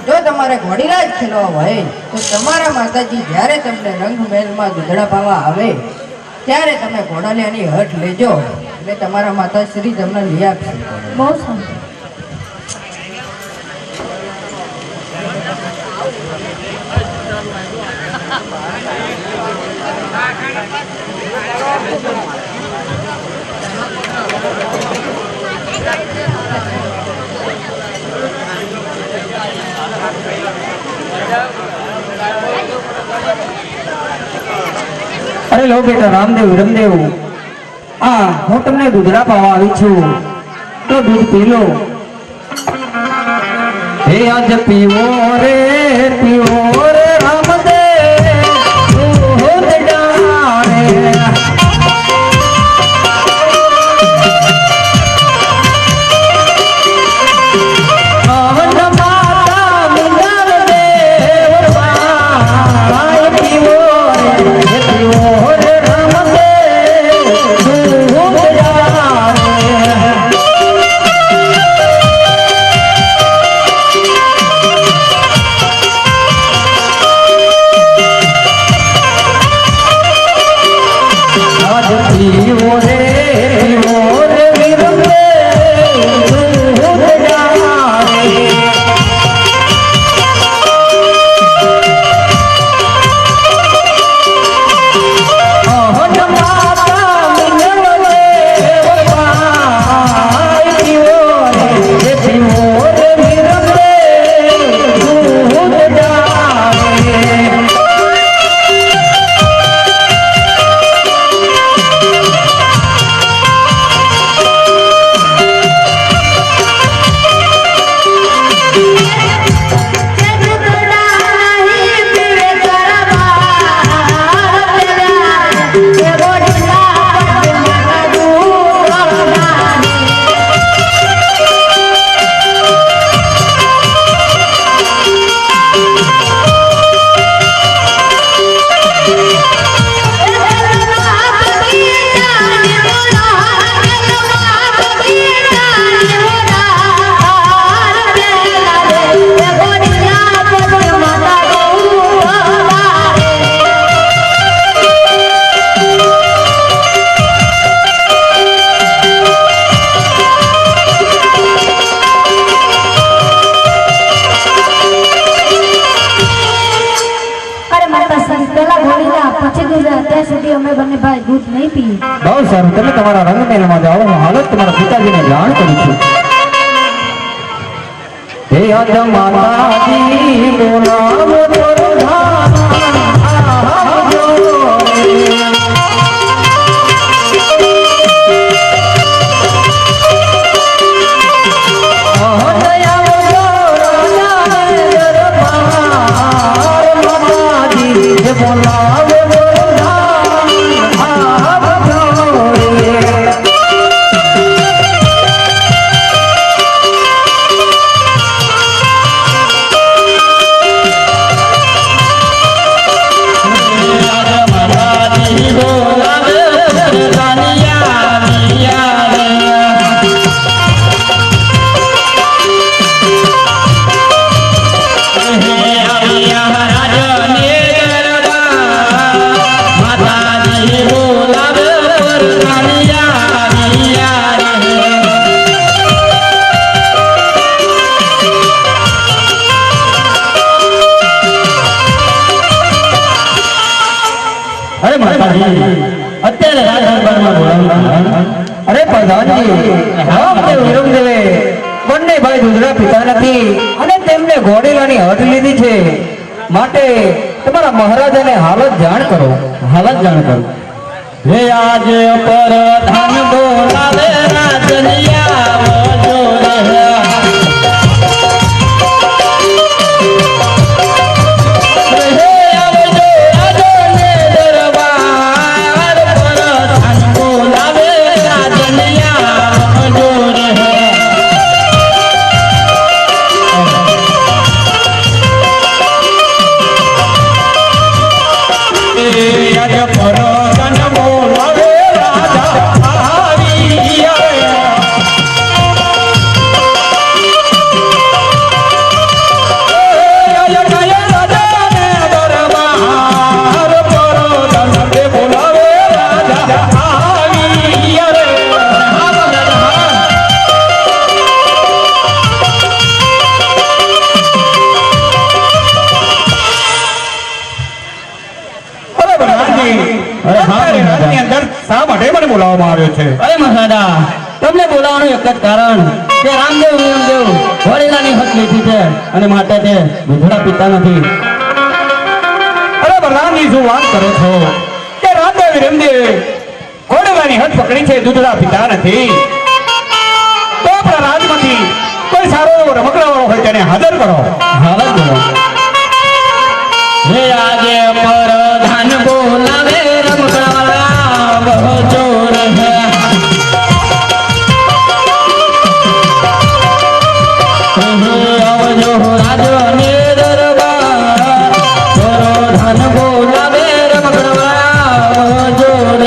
જો તમારે ઘોડીલા જ ખેલવા હોય તો તમારા માતાજી જ્યારે તમને રંગ મહેલમાં દૂધડા પાવા આવે ત્યારે તમે ઘોડાલિયાની હટ લેજો એટલે તમારા માતાશ્રી તમને લઈ આપશે. બહુ સારું. અરે લો બેટા રામદેવ રમદેવ, હું તમને દૂધડા પાવા આવી છું તો દૂધ પી લો. હે આજ પીવો રે રામદેવ દૂધડા રે. બહુ સારું, તમે તમારા રંગમેલમાં જાઓ, હું હાલત તમારા પિતાજીને જાણ કરું છું. હે આજ માતાજી બોલાવો અત્યારે રાજદરબારમાં બોલાવ્યું. અરે પ્રધાનજી, રામદેવ વિરમદેવે બંને ભાઈ દૂધડા પીતા નથી અને તેમને ઘોડીલાની હટ લીધી છે, માટે તમારા મહારાજાને હાલત જાણ કરો. હાલત જાણ કરો. હે આજે પર ધન બોલાવે રાજનિયા જોરે હે આવજો રાજને દરબાર પર ધન બોલાવે રાજનિયા જોરે આજે પર ધન બોલાવે રાજા આવી શા માટે મને બોલાવવામાં આવ્યો છે? અરે મહારાજા, તમને બોલાવવાનું એક જ કારણ કે રામદેવ વિરમદેવ વડીલાની હક લીધી છે અને માટે તે દૂધડા પીતા નથી. અરે બલરામજી, શું વાત કરો છો કે રામદેવ વિરમદેવ વડીલાની હક પકડી છે, દૂધડા પીતા નથી? તો આપણા રાજમાંથી કોઈ સારો એવો રમકડાવાળો હોય તેને હાજર કરો. હાજર કરો. હે આજે પર ધન બોલાવે રમકડાવાળા બહુ જોર હે આવજો રાજને દરબાર પર ધન બોલાવે રમકડાવાળા બહુ જોર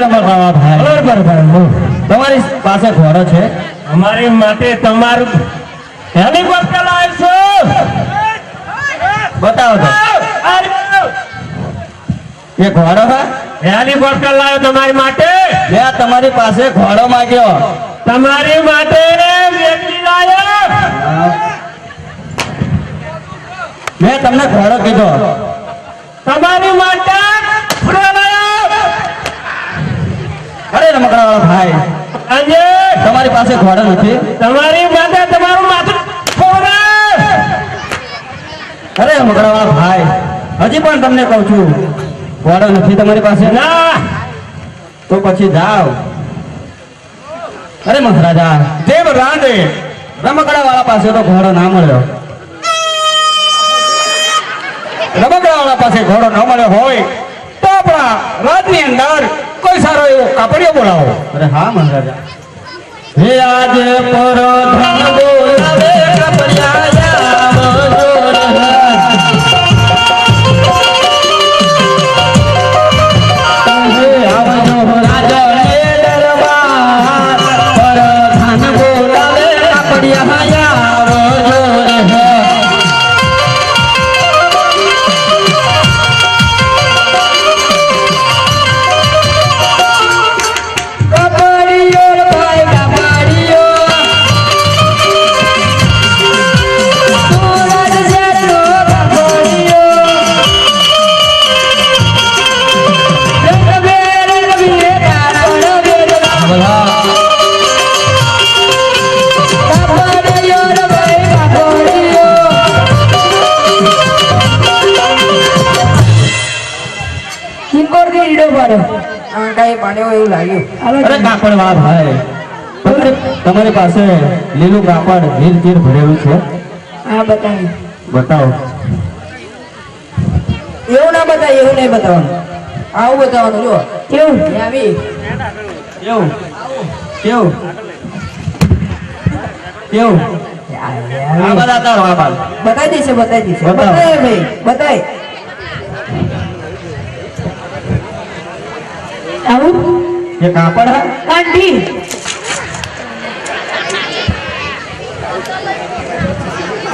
રમકડા લો રમકડા તમારી પાસે ઘોડો છે? અમારી માટે તમારું હેલિકોપ્ટર લાવ્યો બતાવો તો. એ ઘોડો હા? હેલિકોપ્ટર લાવ્યો તમારી માટે. મેં તમારી પાસે ઘોડો માંગ્યો. તમારી માટે વ્યક્તિ લાવ્યો. મેં તમને ઘોડો કીધો. તમારી માટે અરે રમકડાવાળા ભાઈ, આજે તમારી પાસે ઘોડો નથી? તમારી માટે તમારું માથું અરે રમકડાવાળા ભાઈ, હજી પણ તમને કહું છું, ઘોડો નથી તમારી પાસે? ના. તો પછી જાઓ. અરે મહારાજા, દેવ રાંડે રમકડાવાળા પાસે તો ઘોડો ના મળ્યો. રમકડાવાળા પાસે ઘોડો ન મળ્યો હોય તો આપણા રાજની અંદર કોઈ સારો એવો કાપડિયો બોલાવો. અરે હા મહારાજા. હે આજે પર ધન બોલાવે કાપડિયા પાડ્યો? આંકાએ પાડ્યો એવું લાગ્યું. અરે કાપડ વાહ ભાઈ, તમારી પાસે લીલું કાપડ ધીર ધીર ભરેલું છે? હા બતાવી. બતાવો. એવું ના બતાય, એવું નહીં બતાવવાનું. આવું બતાવવાનું. જો કેવું? અહીંયા આવી. કેવું કેવું કેવું? આ બધા તારો આ બાલ. બતાવી દેશે, બતાવી દેશે. બતાવો. બતાય ભાઈ, બતાય. આવું એ કાપડ હા? કાંઠી.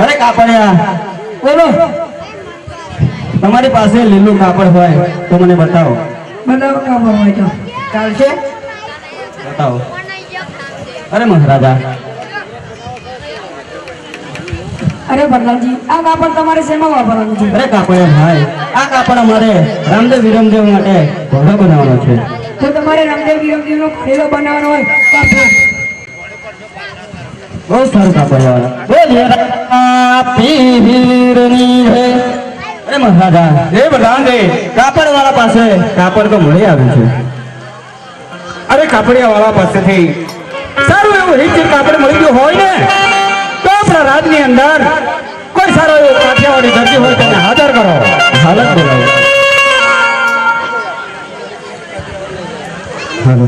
અરે કાપડિયા, બોલો. તમારી પાસે લીલું કાપડ હોય તો મને બતાવો. બતાવો કાપડ હોય તો. ચાલશે? બતાવો. અરે મહારાજા, અરે પ્રધાનજી, આ કાપડ તમારે શેમાં વાપરવાનું છે? અરે કાપડિયા ભાઈ, આ કાપડ અમારે રામદેવ વિરમદેવ માટે ઘોડો બનાવવાનો છે. તો તમારે રામદેવ વિરમદેવનો ઘોડો બનાવવાનો હોય તો આપો. બહુ સારું કાપડિયા. બોલીએ પીરની હે. અરે મહારાજા, એ બધાને કાપડ વાળા પાસે કાપડ તો મળી આવ્યું છે. અરે કાપડિયા વાળા પાસેથી સારું એવું હિચી કાપડ મળી ગયું હોય ને તો આપણા રાજની અંદર કોઈ સારો એવો કાઠિયાવાડી દરજી હોય તેને હાજર કરો. હાલત બોલાવો. હાલો.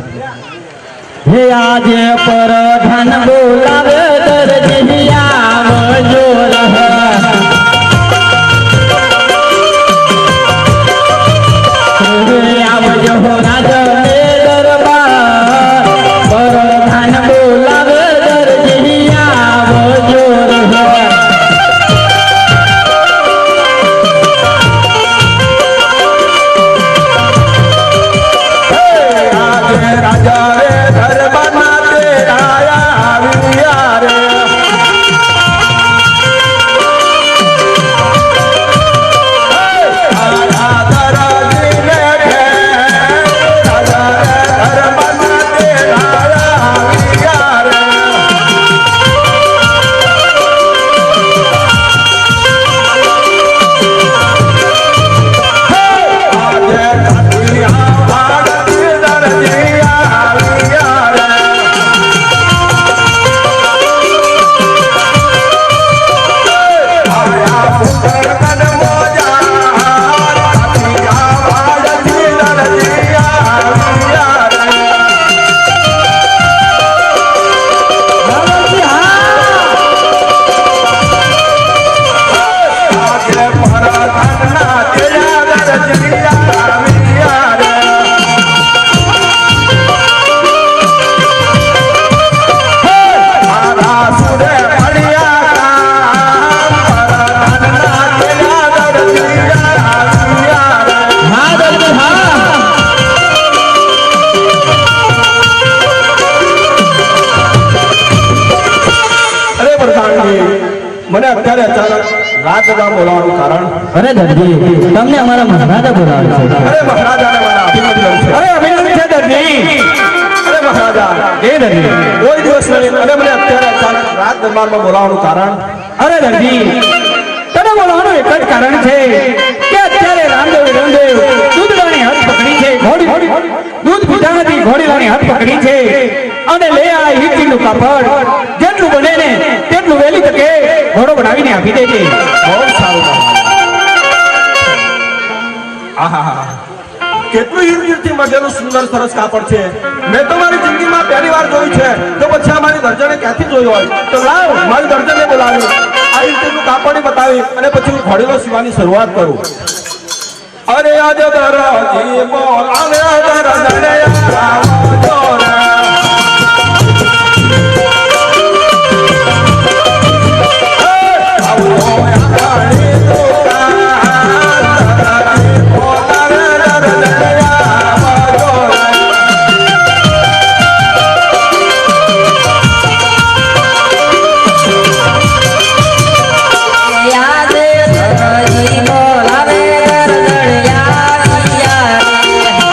હે આજે પરધાન બોલાવે દરજી આવજો રહે. આવજો રાજને દરબાર, પરધાન બોલાવે દરજી આવજો રહે. આજે રાજા રે દરબારમાં તેરા આવ્યા રે. આયા દરજીને ઘેર, રાજા રે દરબારમાં તેરા આવ્યા રે. આજે કાઠિયા વાળાથી દરજી આવ્યા રે. આયા પુત્રકન મોજા, કાઠિયા વાળાથી દરજી આવ્યા રે. આજે પરધાનના તેરા દરજી આવ્યા રે. મારા સુરે પડ્યા કામ, પરધાનના તેરા દરજી આવ્યા રે. હા દરજી હા. અરે પ્રધાનજી, મને અત્યારે અચાનક રાજગામ બોલાવવાનું કારણ? અરે દરજી, તમને અમારા મહારાજા બોલાવે છે. અરે મહારાજાને મારા અભિનંદન છે. અરે અભિનંદન છે દરજી. અરે મહારાજા, એ દરજી, કોઈ દિવસ નહીં અને મને અત્યારે અચાનક રાજ દરબારમાં બોલાવવાનું કારણ? અરે દરજી, તને બોલાવવાનું એક જ કારણ છે કે અત્યારે રામદેવ વિરમદેવ દૂધડાની હાથ પકડી છે. દૂધ પીધા નથી, ઘોડીલાની હાથ પકડી છે અને લે આ હિચીનું કાપડ જેટલું બને ને તેટલું વહેલી તકે ઘોડો બનાવીને આપી દેજે. બહુ સારું મહારાજા. આહા, કેટલું હીરથી મઢેલું સુંદર સરસ કાપડ છે. મેં તો મારી જિંદગીમાં પહેલી વાર જોયું છે, તો પછી આ મારી દર્જને ક્યાંથી જોયું હોય? તો લાવ મારી દર્જને બોલાવી, આ હીરનું કાપડ બતાવી અને પછી હું ઘોડીલો સીવાની શરૂઆત કરું. અરે આજે દરજી બોલાવે દરજને આવજો રે. આવજો આંગણી દુકાન, દરજી બોલાવે દરજને આવજો રે. યાદ દરજી બોલાવે દરજી આવ્યા રે.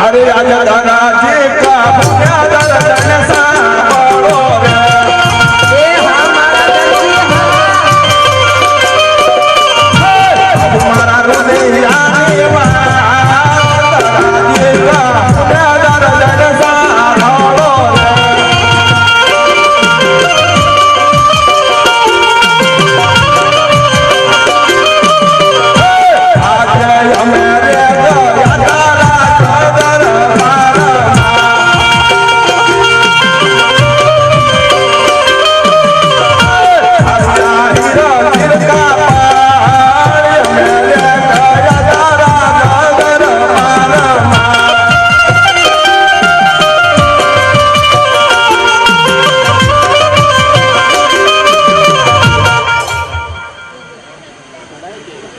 अरे आजा दादा जी का बुनियादर जन सांभळो रे એ હા મારા દરજી હા तुम्हारा रुदयानी दादा जी का बुनियादर जन सांभळो रे આજે અમેરે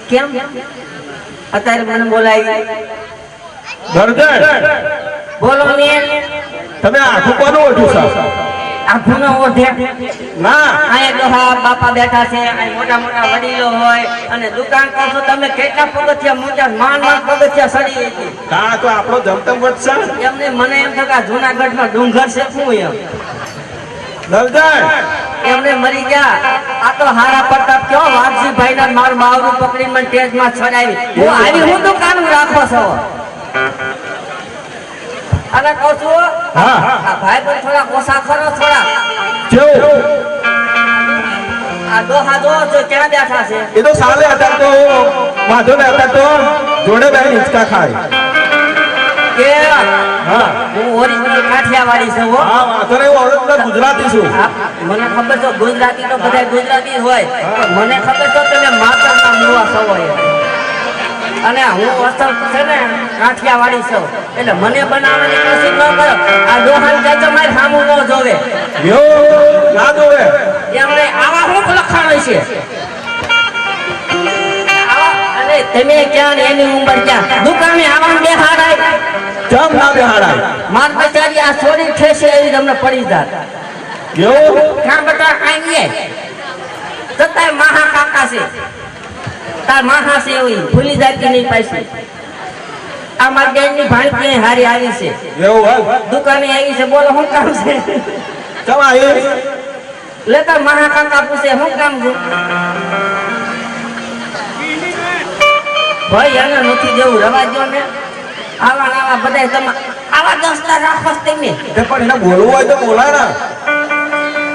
કેમ અત્યારે મને બોલાવી દર્દે બોલો ને તમે આખું કોનું ઓઢ્યું સાહેબ આ ગુનો ઓઢે ના અહીંયા ડોહા બાપા બેઠા છે અહીં મોટા મોટા વડીલો હોય અને દુકાન કરશો તમે કેટલા પગથિયા મોટા માન પગથિયા સડી હતી કા તો આપણો જમતમ વટ છે એમને મને એમ થતા જૂનાગઢમાં ડુંગર છે શું એમ દર્દે એમને મરી ગયા આ તો હારા પ્રતાપ કયો વાઘજીભાઈ ના માર માવરું પકડીને મને ટેજમાં ચડાવી હું આવી હું દુકાન રાખો છો અને કહું છું હા આ ભાઈ પણ થોડા ઓછા કરો થોડા કેવું આ ડોહા જો છો ક્યાં બેઠા છે એ તો સાલે હતા તો વાંધો ને હતા તો જોડે બે હિંચકા ખાય કે હા હું ઓરિજિનલ કાઠિયાવાડી છું હો હા વાંધો નહીં હું ઓરિજિનલ ગુજરાતી છું હા, મને ખબર છે ગુજરાતી તો બધા ગુજરાતી હોય પણ મને ખબર છે તમે માતરના મુવા છો હોય અને હું અસલ છે ને કાઠિયાવાડી છું એટલે મને બનાવવાની કોશિશ ન કરો આ દોહાન જાય તો મારી સામું ન જોવે યો ના જોવે એમને આવા હું લખાણ હોય છે આવા અને તમે ક્યાં ને એની ઉંમર ક્યાં દુકાને આવા બેહાડાય જમ ના બેહાડાય માર બચારી આ છોડી ઠેસે એવી તમને પડી જાત યો કાં બટા આવીએ છતાંય મહા કાકા છે તાર મહા છે એવી ભૂલી જાતી નહીં પાછી આ મારી બેનની ભાણકી હારી આવી છે એવું હોય દુકાને આવી છે બોલો શું કામ છે ચમ એ લેતા મહા કાકા પૂછે શું કામ છે ભાઈ એને નથી દેવું રવા દો ને આવા ને આવા બધા તમે આવા દોસ્તાર રાખો છો તમે તે પણ એને બોલવું હોય તો બોલાય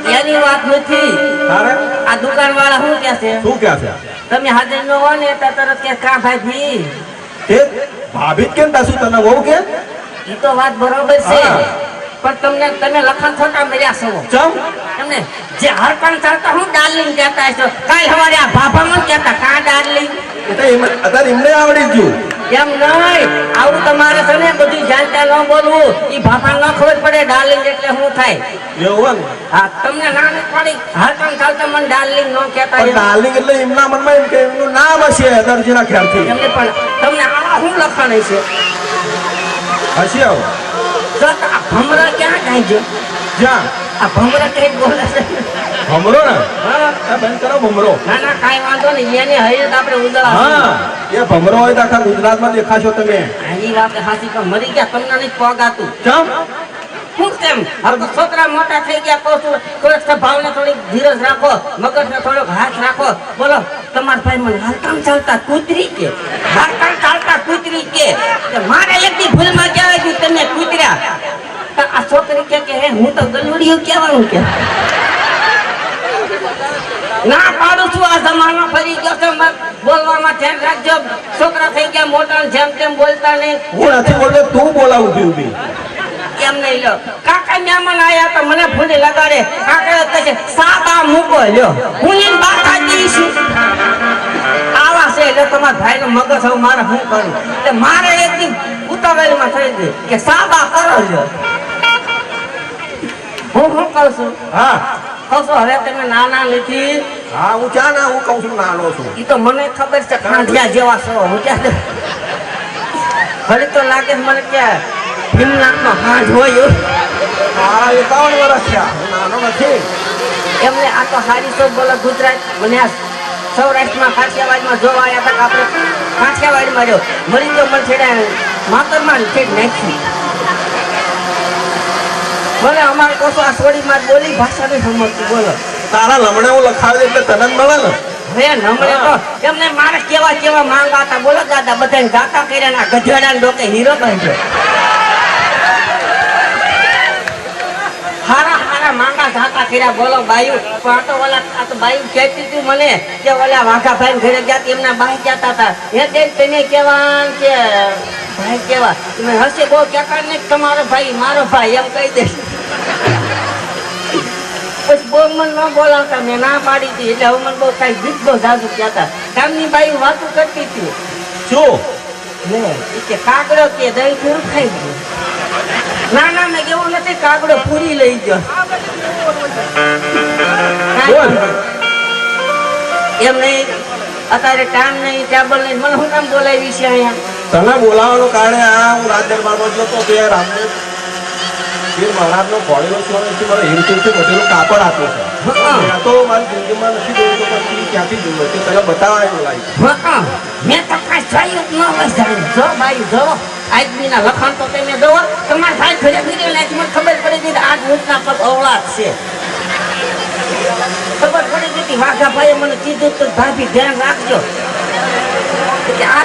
ને એની વાત નથી તારે આ દુકાન વાળા શું કે છે શું કે છે તમે હાજર ન હો ને તો તરત કે કા ભાઈ તે ભાભી જ કેમ તાસુ તને બહુ કે એ તો વાત બરોબર છે હા. પણ તમે લખન ખોટા મળ્યા છો ચમ તમને જે હરકન ચાલતા હું ડાર્લિંગ કહેતા છો કાલ હવારે આ ભાભામાં કહેતા કા ડાર્લિંગ એ તો અત્યારે એમને આવડી ગયું એમ નહીં આવું તમારે છે ને બધું જાણતા ન બોલવું એ ભાભા ન ખબર પડે ડાર્લિંગ એટલે શું થાય એવું હોય ને હા તમને ના નથી પડી હરકન ચાલતા મને ડાર્લિંગ ન કહેતા પણ એમ. ડાર્લિંગ એટલે એમના મનમાં એમ કે એમનું નામ હશે દરજીના ખ્યાલથી એમને પણ તમને આવા શું લખાણ છે હશે આવું તો આ ભમરા ક્યાં જાય છે જ્યાં આ ભમરા કઈ બોલે છે ભમરો ને હા આ બંધ કરો ભમરો ના ના કાંઈ વાંધો નહીં એની હૈયત આપણે ઉજળા હા એ ભમરો હોય તો આખા ગુજરાતમાં દેખાશો તમે આની વાત હાસી પણ મરી ગયા તમને નહીં પગાતું ચમ શું તેમ હવે છોકરા મોટા થઈ ગયા કહું છું થોડીક સ્વભાવને થોડીક ધીરજ રાખો મગજને થોડોક હાથ રાખો બોલો તમારા ભાઈ મને હાલકામ ચાલતા કૂતરી કે હાલકામ ચાલતા કૂતરી કે મારે એકદી ભૂલમાં કહેવાય કે તમે કૂતર્યા તો આ છોકરી કે હે હું તો ગલુડિયું કહેવાનું કે ના પાડું છું આ જમાનો ફરી ગયો છે બોલવામાં ધ્યાન રાખજો છોકરા થઈ ગયા મોટા જેમ તેમ બોલતા નહીં હું નથી બોલતો તું બોલાવું છું બી કેમ નહીં લ્યો કાકા મહેમાન આયા તો મને ફૂલી લગાડે કાકા કહે છે સાબા મૂકો લ્યો હું એને બાકા દઈશું આવા છે એટલે તમારા ભાઈનો મગજ હવે મારે શું કરું એટલે મારે એક દી ઉતાવળમાં થઈ ગઈ કે સાબા કરો લ્યો હું શું કરું છું હા કહું છું હવે તમે નાના નથી હા હું ક્યાં ના હું કહું છું નાનો છું એ તો મને ખબર છે ખાંડિયા જેવા છો હું ક્યાં ઘડી તો લાગે છે મને કે ભીમનાથનો હાંજ હોય એવું. મારા 51 વર્ષ થયા હું નાનો નથી એમને આ તો હારી શોધ બોલો ગુજરાત મને આ સૌરાષ્ટ્રમાં કાઠિયાવાડમાં જોવા આવ્યા હતા કે આપણે કાઠિયાવાડમાં રહ્યો મરી ગયો મને છેડા માતરમાં છે નાખી બોલે અમારે કોસો આ સોડી માં બોલી ભાષા નહીં સમજતું બોલો તારા લમણે હું લખાવી દે એટલે તને જ મળે ને હવે નમળે તો એમને મારે કેવા કેવા માંગા હતા બોલો દાદા બધાને ગાતા કર્યા ના ગધેડા ડોકે હીરો બાંધ્યો હારા હારા માંગા ધાતા કર્યા બોલો બાયુ પણ આ તો બાયુ કહેતી હતી મને કે ઓલા વાઘાભાઈ ઘરે ગયા એમના બાઈ કહેતા હતા હે તે તને કેવા કે ભાઈ કેવા તમે હશે બહુ કહેતા ને તમારો ભાઈ મારો ભાઈ એમ કહી દઈશ પછી બહુ મને ન બોલાવતા મેં ના પાડી હતી એટલે હવે મને બહુ કઈ ગીત બહુ જાજુ કહેતા કામની બાઈ વાતો કરતી હતી શું લે એ કે કાગડો કે દહીં પૂરું ખાઈ ગયું ના ના મેં કેવું નથી કાગડો પૂરી લઈ ગયો બોલ. એમ નહીં અત્યારે ટાઈમ નહીં ટેબલ નહીં મને શું કામ બોલાવી છે અહીંયા તને બોલાવવાનું કારણે આ હું રાજ દરબારમાં જ નતો તો રામને ગીર મહારાજનો ઘોડેલો છો એથી મને હિરકીરથી બધેલું કાપડ આપ્યો છે મેં તો મારી જિંદગીમાં નથી જોયું તો પછી ક્યાંથી જોયું તે તને બતાવવા બોલાવી મેં તો કાંઈ જોયું જ ન હોય જાણે જો ભાઈ જો આજમીના લખાણ તો તમે જોવો તમારા ભાઈ ઘરે ફીરે મને ખબર પડી ગઈ આજ ઊંચના પગ અવળા છે ખબર પડી ગઈ હતી વાઘાભાઈએ મને કીધું તો ભાભી ધ્યાન રાખજો કે આ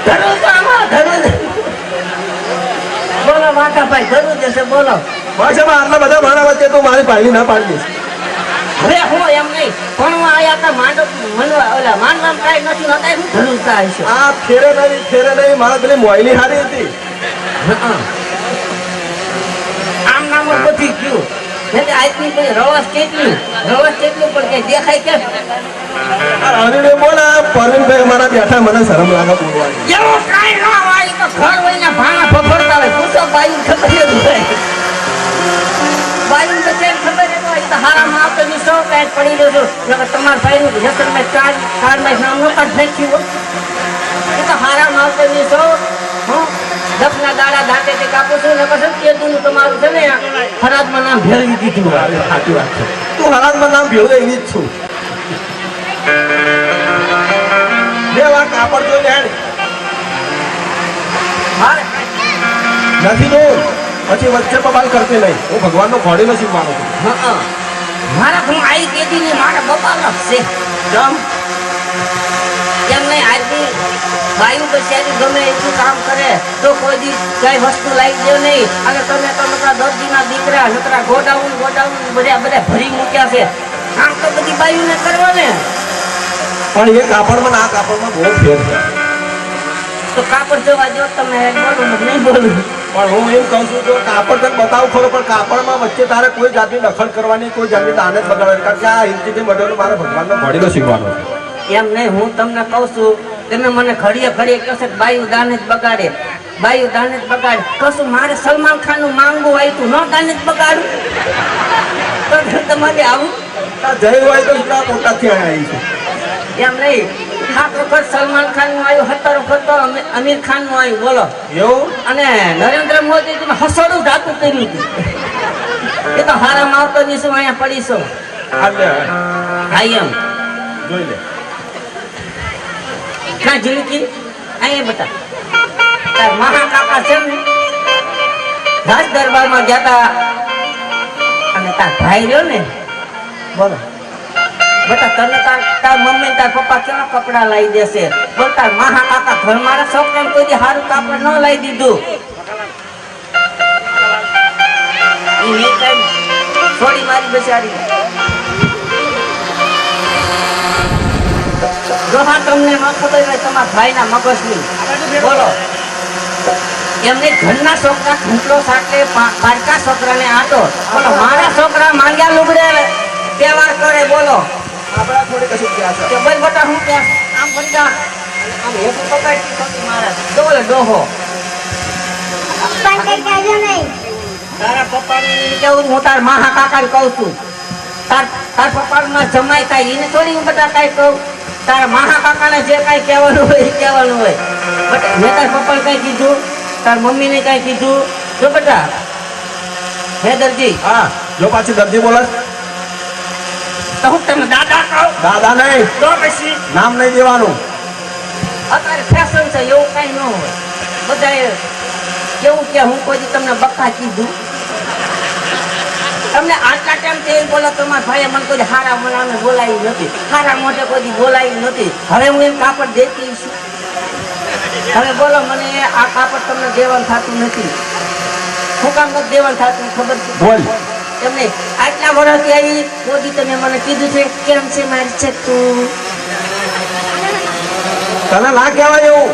ધરું તો આમાં ધરું બોલો વાઘાભાઈ ધરું જશે બોલો બસ એમાં આટલા બધા મારા વચ્ચે તો મારી પાયલી ના પાડી દઈશ હવે હું એમ નહીં પણ હું આયા હતા માંડવ મનવા ઓલા માનવામ કાંઈ નથી નતા હું ધરુતા હશે આ ફેરે નહીં મારા પેલી મોયલી હારી હતી આમ નામ બધી ગયું એટલે આજની કોઈ રવાસ કેટલું પણ કઈ દેખાય કેમ અરે બોલ આ પરવીનભાઈ મારા બેઠા મને શરમ લાગે બોલવાની એવું કાંઈ ન હોય તો ઘર હોય ને ભાણા ફફડતા હોય પૂછો બાયું ખબર જ હોય બાયું તો કેમ ખબર જ હોય તો હારામાં આવતો નિશો કાંઈ પડી રહ્યો છું નકર તમારા ભાઈનું જસર મેં કાર્ડમાં નામ નતા જ નાખ્યું હોય એ તો હારામાં આવતો નિશો હું દસના દાડા દાંતે તે કાપું છું ને પછી કેદુનું તમારું છે ને ફરાદમાં નામ ભેળવી દીધું સાચી વાત છે તું હરાજમાં નામ ભેળવે એવી જ છું બે વાર કાપડ જોઈને હેડ મારે નથી જોયું પછી વચ્ચે બબાલ કરતી નહીં હું ભગવાનનો ઘોડીનો શીખવાનો છું મારા હું આવી કેદી ને મારા બપાલો છે જમ એમ નહીં આજની વાયુ બચારી ગમે એટલું કામ કરે તો કોઈ દી કઈ વસ્તુ લાવી દે નહીં અને તમે તો નકરા દર્દીના દીકરા નકરા ગોડાઉન બધા ભરી મૂક્યા છે કામ તો બધી બાયુને કરવા ને પણ એ કાપડમાં ને આ કાપડમાં બહુ ફેર છે તો કાપડ જોવા જો તમે બોલો ને નહીં બોલું પણ હું એમ કહું છું જો કાપડ તને બતાવું ખરો પણ કાપડમાં વચ્ચે તારે કોઈ જાતની દખલ કરવાની કોઈ જાતની દાને જ બગાડવાની કારણ કે આ હિન્દીથી મટેલું મારે ભગવાનનો ઘોડીનો શીખવાનો છે એમ નહીં હું તમને કહું છું તમે મને ઘડીએ કહો છો કે બાયુ દાને જ બગાડે કશું મારે સલમાન ખાન નું માંગવું હોય તું ન દાને જ બગાડું તો તમારે આવું જય હોય તો એટલા મોટાથી આવી છે એમ નહીં 7 વખત સલમાન ખાન નું આવ્યું 17 વખત તો અમીર ખાન નું આવ્યું બોલો એવું અને નરેન્દ્ર મોદી હસોડું ધાતું કર્યું હતું એ તો હારામાં આવતો નહીં શું અહીંયા પડીશું હાલે હા એમ જોઈ લે ના જિંદગી અહીંયા બતા તાર મહાકાકા છે ને રાજ દરબારમાં ગયા હતા અને તાર ભાઈ રહ્યો ને બોલો બતા તને તાર મમ્મી તાર પપ્પા કેવા કપડા લાવી દેશે બોલ તાર મહાકાકા ઘર મારા છોકરાને કોઈ દી સારું કાપડ ન લાવી દીધું એ મેં કઈ થોડી મારી બચારી જોહા તમને ન ખબર હોય તમારા ભાઈના મગજની બોલો એમને ઘરના છોકરા ઘૂંટલો સાટે પારકા છોકરાને આટો બોલો મારા છોકરા માંગ્યા લુગડે તહેવાર કરે બોલો આપણા થોડી કશું ક્યાં છે કે ભાઈ બટા હું ત્યાં આમ ફરી જા આમ હેઠું પકડતી છોકરી મારા બોલે ડોહો તારા પપ્પાને કેવું હું તાર મહા કાકાને કહું છું તાર પપ્પામાં જમાય કાંઈ એને થોડી હું બધા કાંઈ કહું તારા મહા કાકાને જે કાંઈ કહેવાનું હોય એ કહેવાનું હોય બટ મેં તાર પપ્પાને કાંઈ કીધું તાર મમ્મીને કાંઈ કીધું જો બેટા હે દરજી હા જો પાછી દરજી બોલે તો હું તમે દાદા કહો દાદા નહીં તો પછી નામ નહીં દેવાનું અત્યારે ફેશન છે એવું કઈ ન હોય. બધાએ કેવું કે હું કોઈ દી તમને બકા કીધું તમને આટલા ટાઈમ તે બોલો તમારા ભાઈએ મને કોઈ હારા મનાને બોલાવી નથી, હારા મોઢે કોઈ દી બોલાવી નથી. હવે હું એમ કાપડ દેતી છું. હવે બોલો મને આ કાપડ તમને દેવાનું થતું નથી. શું કામ નથી દેવાનું થતું ખબર છે? બોલ. એમને આટલા વર્ષથી આવી મોદી તમે મને કીધું છે કેમ છે મારી ચક્કુ? તને ના કહેવાય એવું?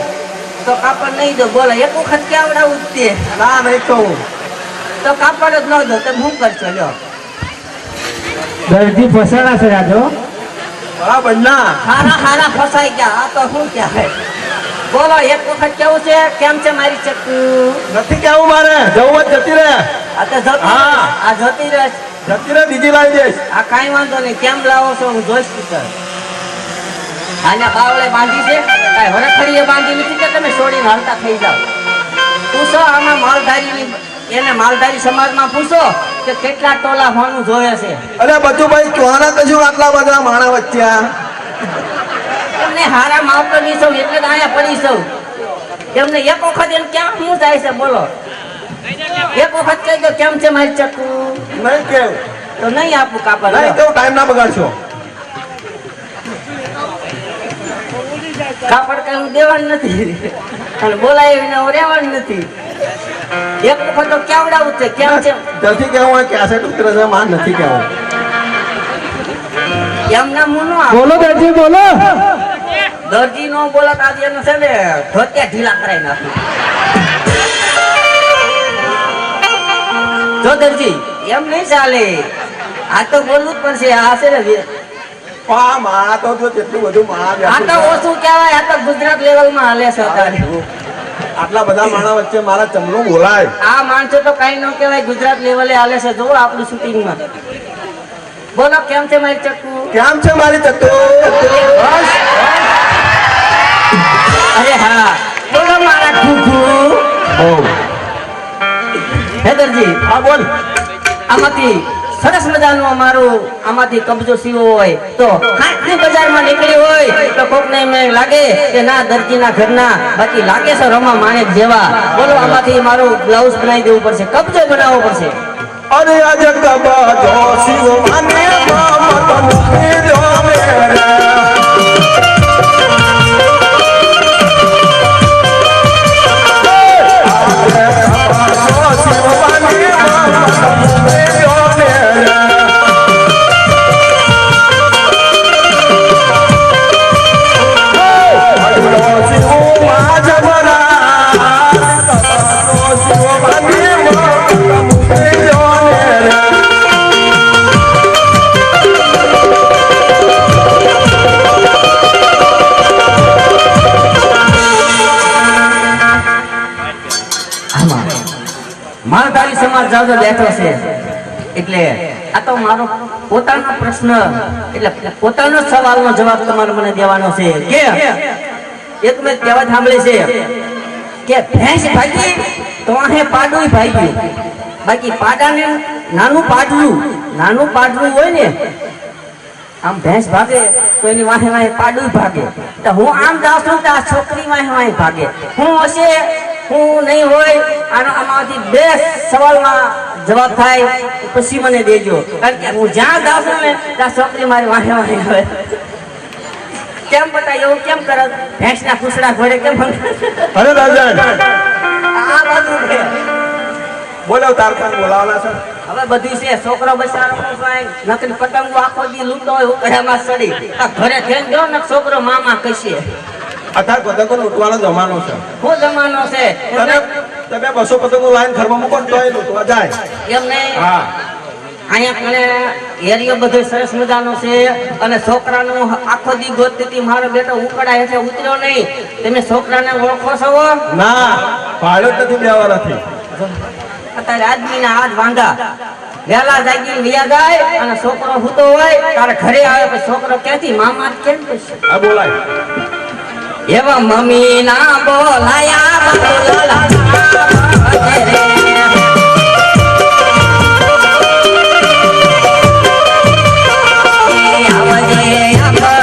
તો કાપડ નહીં દો. બોલો એક વખત કેવડાવું જ તે. ના નહીં કહું. તો કાપડ જ ન દો તમે શું કરશો? લ્યો દરજી ફસાણા છે રાજો. બરાબર ના. હારા હારા ફસાઈ ગયા. આ તો શું કહેવાય? બોલો એક વખત કેવું છે કેમ છે મારી ચક્કુ? નથી કેવું મારે. જવું જ જતી રહે. આ તો જતી હા. આ જતી રહે. જતી રહે બીજી લાવી દઈશ. આ કાંઈ વાંધો નહીં. કેમ લાવો છો હું જોઈશ સર. આના બાવળે બાંધી છે કાંઈ હરખડીએ બાંધી નથી કે તમે છોડીને હાલતા થઈ જાઓ? પૂછો આમાં માલધારીની એને માલધારી સમાજમાં પૂછો કે કેટલા ટોલા હોનું જોયે છે. અરે બધું ભાઈ કહેવાના કશું આટલા બધા માણા વચ્ચે એમને હારા માવતો નહીં સૌ એટલે જ અહીંયા પડી સૌ. એમને એક વખત એમ ક્યાં શું થાય છે? બોલો એક વખત કહી દો કેમ છે મારી ચક્કુ? નહીં કેવું. તો નહીં આપું કાપડ. નહીં કેવું. ટાઈમ ના બગાડશો. કાપડ કઈ હું દેવાનું નથી અને બોલાવીને હું રહેવાનું નથી. એક વખત તો કેવડાવું છે કેમ છે નથી કેવું હોય કેસેટ ઉતરે છે માન નથી કેવું. એમના મું નો બોલો દરજી બોલો. દરજી નો બોલો તો આજે એનું છે ને ધોતિયા ઢીલા કરાવી નાખું. જો દરજી એમ નહીં ચાલે. આ તો બોલવું જ પડશે. આ છે ને પા માં તો જો જેટલું બધું માં આ તો ઓછું કહેવાય. આ તો ગુજરાત લેવલમાં હાલે છે અત્યારે. આટલા બધા માણા વચ્ચે મારા ચમનું બોલાય. આ માણસો તો કઈ ન કહેવાય. ગુજરાત લેવલે હાલે છે. જો આપણું શૂટિંગમાં. બોલો કેમ છે મારી ચક્કુ? કેમ છે મારી ચક્કુ? અરે હા બોલો મારા ખુખુ. હેદરજી હા બોલ. આમાંથી સરસ મજાનું અમારું આમાંથી કબજો સીવો હોય તો કાંઈ બજારમાં નીકળી હોય તો કોકને એમ લાગે કે ના દરજીના ઘરના, બાકી લાગે છે રમા માણેક જેવા. બોલો આમાંથી મારું બ્લાઉઝ બનાવી દેવું પડશે, કબજો બનાવવો પડશે. અરે આજે કબજો શિવ માને મત મૂકી દો મેરે. માલધારી સમાજ જાજો બેઠો છે એટલે આ તો મારો પોતાનો પ્રશ્ન એટલે પોતાનો સવાલનો જવાબ તમારે મને દેવાનો છે કે એક મેં કહેવત સાંભળી છે કે ભેંસ ભાગી તો આહે પાડું ભાગ્યું, બાકી પાડાને નાનું પાડવું હોય ને આમ ભેંસ ભાગે તો એની વાહે વાહે પાડું ભાગે. તો હું આમ જાઉં છું તો આ છોકરી વાહે વાહે ભાગે. હું હશે હું નહીં હોય આમાંથી બે સવાલમાં જવાબ થાય પછી મને દેજો, કારણ કે હું જ્યાં જાઉં છું ને ત્યાં છોકરી મારી વાહે વાહે આવે. કેમ બતાય એવું કેમ કરે? ભેંસના પૂછડા ઘોડે કેમ? અરે રાજન આ બધું છે. બોલાવ તાર પણ બોલાવાના છે. હવે બધું છે. છોકરો બચારો નકરી પતંગો આખો દી લૂંટતો હોય ઉકળામાં સડી આ ઘરે થઈને ગયો ને છોકરો મામા કહીએ. અત્યારે પતંગો લૂંટવાનો જમાનો છે. શું જમાનો છે? તમે 200 પતંગો લાઈન ઘરમાં મૂકો ને તોય લૂંટવા જાય. એમ નહીં. હા અહીંયા કને એરિયો બધો સરસ મજાનો છે અને છોકરાનું આખો દી ગોતતી મારો બેટો ઉકળા હેઠે ઉતર્યો નહીં. તમે છોકરાને ઓળખો છો? ના પાડ્યો નથી, બે વર્ષથી. અત્યારે આદમીના હાથ વાંધા વહેલા જાગી વિયા જાય અને છોકરો હૂતો હોય તારે ઘરે આવે પછી છોકરો ક્યાંથી મામા કેમ કહેશે? આ બોલાય એવા મમ્મી ના બોલાયા બોલાલા આવજે આપણે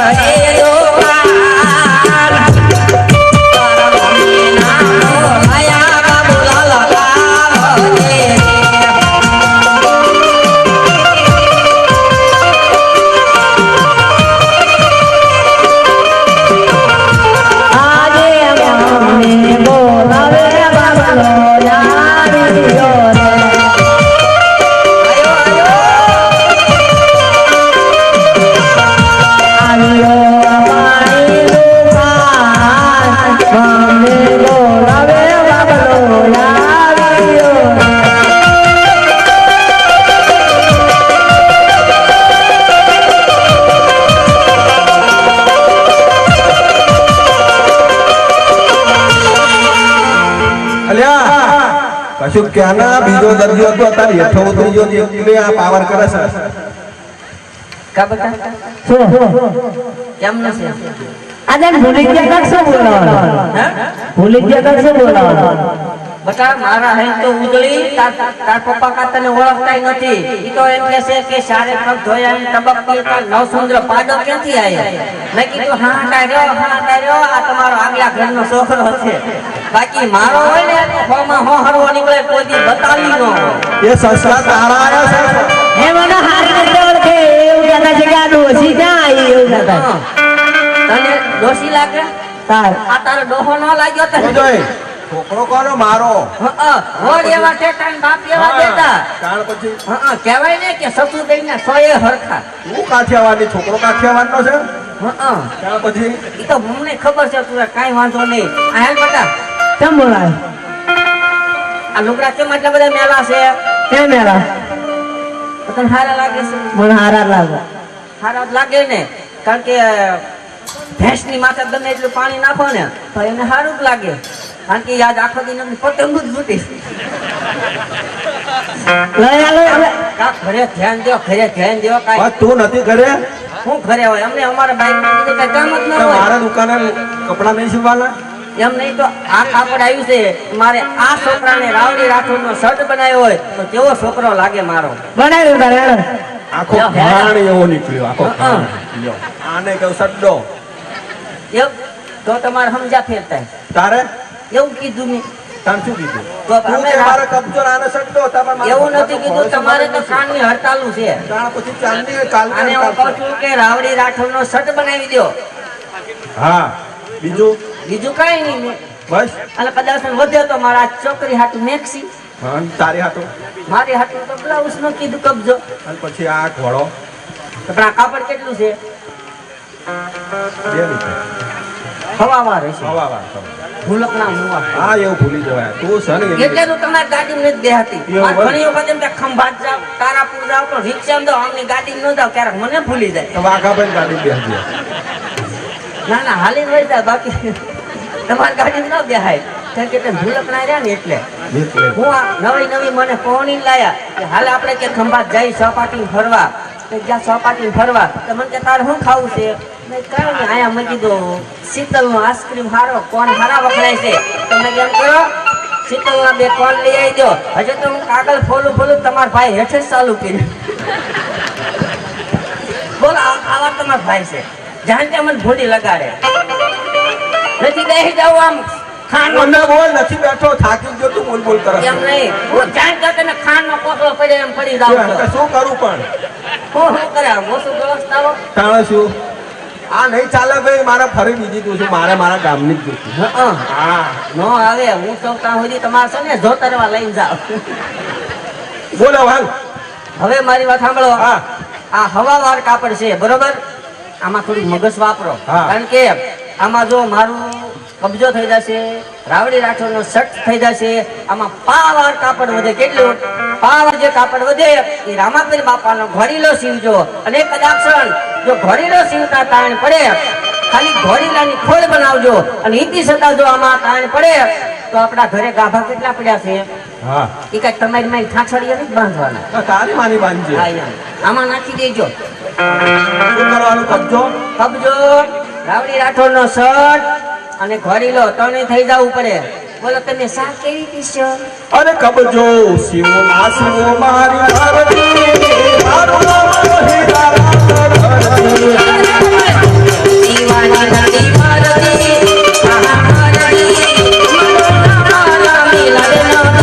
અલ્યા કશું ક્યાંના બીજો દર્દીઓ તો અત્યારે હેઠો ઉતરી ગયો છે, એટલે આ પાવર કરે છે. કા બટા કેમ નથી આજે ભૂલી ગયા કાક શું બોલાવવાનો? ભૂલી ગયા કાક શું બોલાવવાનો? બટા મારા હે તો ઉજળી તાર પપ્પા કા તને ઓળખતાય નથી. ઈ તો એમ કહે છે કે સારે પગ ધોયા ને તબકતી તો નવસુંદર પાડો ક્યાંથી આયા? મેં કીધું હા ટાર્યો આ તમારો આગલા ઘરનો છોકરો છે. બાકી મારો હોય ને તો હોમાં હો હરવો નીકળે કોઈ દી બતાવી નો. એ સસલા તારા આયા છે. હે મને હારી રીતે ઓળખે એવું કહેતા છે કે આ ડોસી ક્યાં આવી એવું કહેતા. તને દોષી લાગે? તાર આ તારો ડોહો ન લાગ્યો એ તને? જોઈ છોકરો કોનો મારો હોર એવા ટેટા ને બાપ એવા દેતા. કારણ પછી કહેવાય ને કે સસુ દઈને સોએ હરખા. તું કાઠિયાવાડી છોકરો કાઠિયાવાડનો છે. હા કારણ પછી ઈ તો મને ખબર છે તું કાઈ વાંધો નહીં. આ હેલ બટા કેમ બોલાય? આ લુગડા કેમ આટલા બધા મેલા છે? કેમ મેળા? તને હારા લાગે છે? મને હારા લાગે. હારા જ લાગે ને, કારણ કે ભેંસની માથે ગમે એટલું પાણી નાખો ને તો એને સારું જ લાગે. કારણ કે યાદ આખો દિન એમની પતંગ જ ફૂટી. લઈ આલો એટલે કા ઘરે ધ્યાન દો કાંઈ. બસ તું નથી ઘરે હું ઘરે હોય અમને અમારા બાઈક કઈ કામ જ ન તો હોય. મારા દુકાને કપડા નહીં સીવવાના. એમ નહીં તો આ કાપડ આવ્યું છે મારે આ છોકરાને રાવડી રાઠોડનો શર્ટ બનાવ્યો હોય તો કેવો છોકરો લાગે મારો. બનાવ્યું તારે હેડો. આખો ઘાણ એવો નીકળ્યો આખો ઘાણ. લ્યો. આને કહું સડ્ડો. એમ તો તમારે સમજા ફેરતા તારે એવું કીધું મેં. તારે શું કીધું? તો તું અમે કે મારે કબજો ને આને સડ્ડો તારે મારે એવું નથી કીધું. તમારે તો કાનની હડતાલું છે. કારણ પછી ચાંદી કાલની અને હું હડતાલ કહું છું કે રાવડી રાઠોડનો શર્ટ બનાવી દો. હા બીજું બીજું કાંઈ નહીં મેં. બસ અને કદાચ વધે તો મારા છોકરી હાટું મેક્સી, હા તારી હાથો મારી હાટું તો બ્લાઉઝ નો કીધું કબજો. અને પછી આ ઘોડો તો પણ આ કાપડ કેટલું છે? 2 લીટર હવાવાર હશે. હવા ભૂલકના મુવા. હા એવું ભૂલી જવાય તું છે ને એટલે તો તમારી ગાડી નથી દેહાતી. એવું મારે હોય? ઘણી વખત એમ કે ખંભાત જાવ, તારાપુર જાવ, પણ રિક્ષામાં જાવ, આમની ગાડીમાં ન જાવ, ક્યારેક મને ભૂલી જાય. તો વાઘાભાઈ ગાડી બેસી ના ના હાલીને વહી જાય, બાકી તમારી ગાડીમાં ન બેહાય. કારણ કે તે ભૂલકના રહ્યા ને એટલે હું આ નવી મને પહોંચી લાયા કે હાલ આપણે કે ખંભાત જઈ સપાટી ફરવા. તો જ્યાં સપાટી ફરવા તો મને કે તારે શું ખાવું છે? મેં કહ્યું ને અહીંયા મૂકી દો શીતલનો આઈસ્ક્રીમ હારો કોણ હારા વખણાય છે. તમે કેમ કરો શીતલના 2 કોણ લઈ આવી દો. હજુ તો હું કાગળ ફોલું તમારા ભાઈ હેઠે જ ચાલુ કર્યું. બોલો આવા તમારા ભાઈ છે જાણ કે મને ભૂંડી લગાડે નથી બેસી જાવ આમ ખાંડ મને બોલ નથી બેઠો થાકી ગયો તું બોલ કરે એમ નહીં હું જાણ કે તને ખાંડ નો કોથળો પડે એમ પડી જાવ છો. શું કરું પણ હું કરે મોસું વ્યવસ્થાઓ તાણે શું આ નહીં ચાલે ભાઈ મારે ફરી બીજી તું છું મારે મારા ગામની જ જોઈતી. હા નો આવે હું તો ત્યાં સુધી તમારે છે ને જોતરવા લઈને જાવ. બોલો હાલ હવે મારી વાત સાંભળો. હા આ હવાવાર કાપડ છે બરોબર, આમાં થોડું મગજ વાપરો. હા. કારણ કે આમાં જો મારું કબજો થઈ જશે, રાવડી રાઠોડનો શર્ટ થઈ જશે, આમાં પાવાર કાપડ વધે. કેટલું પાવાર જે કાપડ વધે એ રામાપીર બાપાનો ઘોડીલો સીવજો. અને કદાચ જો ઘોડીલો સીવતા તાણ પડે ખાલી ઘોડીલાની ખોળ બનાવજો. અને ઈતિ સતા જો આમાં તાણ પડે તો આપણા ઘરે ગાભા કેટલા પડ્યા છે હા એ કઈ તમારી મારી ઠાઠડીએ નથી બાંધવાના. તો તારી માની બાંધજે. હા, એમ. આમાં નાખી દેજો શું કરવાનું કબજો કબજો, રાવડી રાઠોડનો શર્ટ અને ઘોડીલો ત્રણેય થઈ જવું પડે. બોલો તમે શાક કેવી પીશો? અરે કબજો શિવો ના શિવો મારી ધરતી મારું નામ હીરા ધરતી દીવાની નદી મારતી આહા મારતી મનોના મારા મિલનનો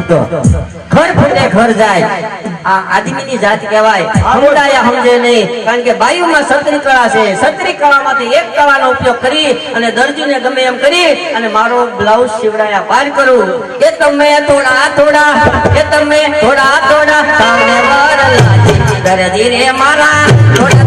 તો ઘર ફૂટે ઘર જાય આ આદમીની જાત કહેવાય સમજાયા સમજે નહીં કારણ કે બાયુમાં સત્રી કળા છે સત્રી કળામાંથી એક કળાનો ઉપયોગ કરી અને દરજીને ગમે એમ કરી અને મારો બ્લાઉઝ સીવડાયા પાર કરું કે તમે થોડા સામને વાર લાજી દરજી રે મારા થોડા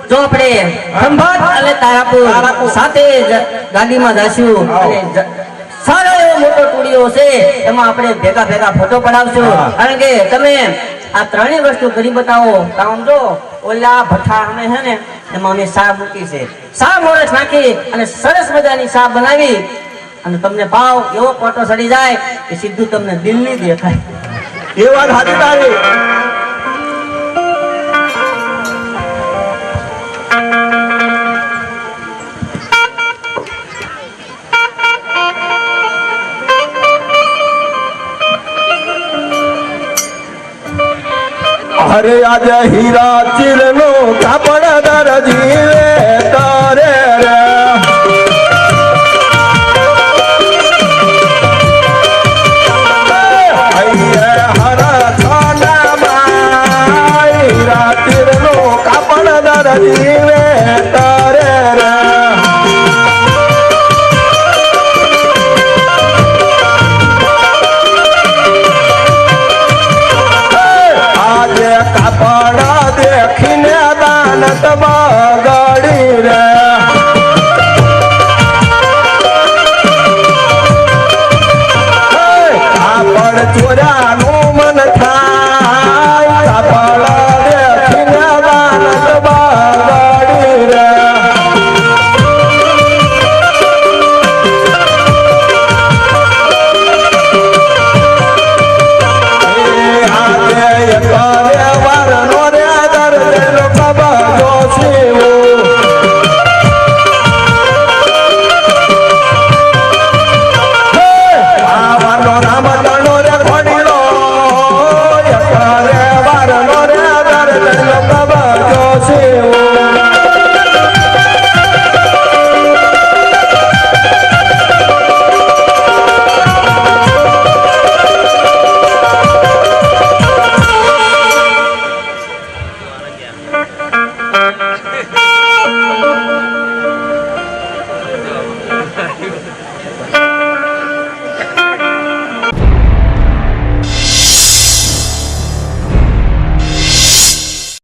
જો આપણે ખંભાત અને તારાપુર સાથે ગાડીમાં જઈશું અને સારો એવો મોટો ટુડીઓ છે એમાં આપણે ભેગા ફોટો પડાવશું કારણ કે તમે આ ત્રણેય વસ્તુ કરી બતાવો તો આમ જો ઓલા ભઠ્ઠા અમે છે ને એમાં અમે સા મૂકી છે સા મોરસ નાખી અને સરસ મજાની સા બનાવી અને તમને ભાવ એવો ફોટો સડી જાય કે સીધું તમને દિલ્હી દેખાય એ વાત સાચી તારી અરે આજે હીરા ચીરનો કાપડ દરજી લેતા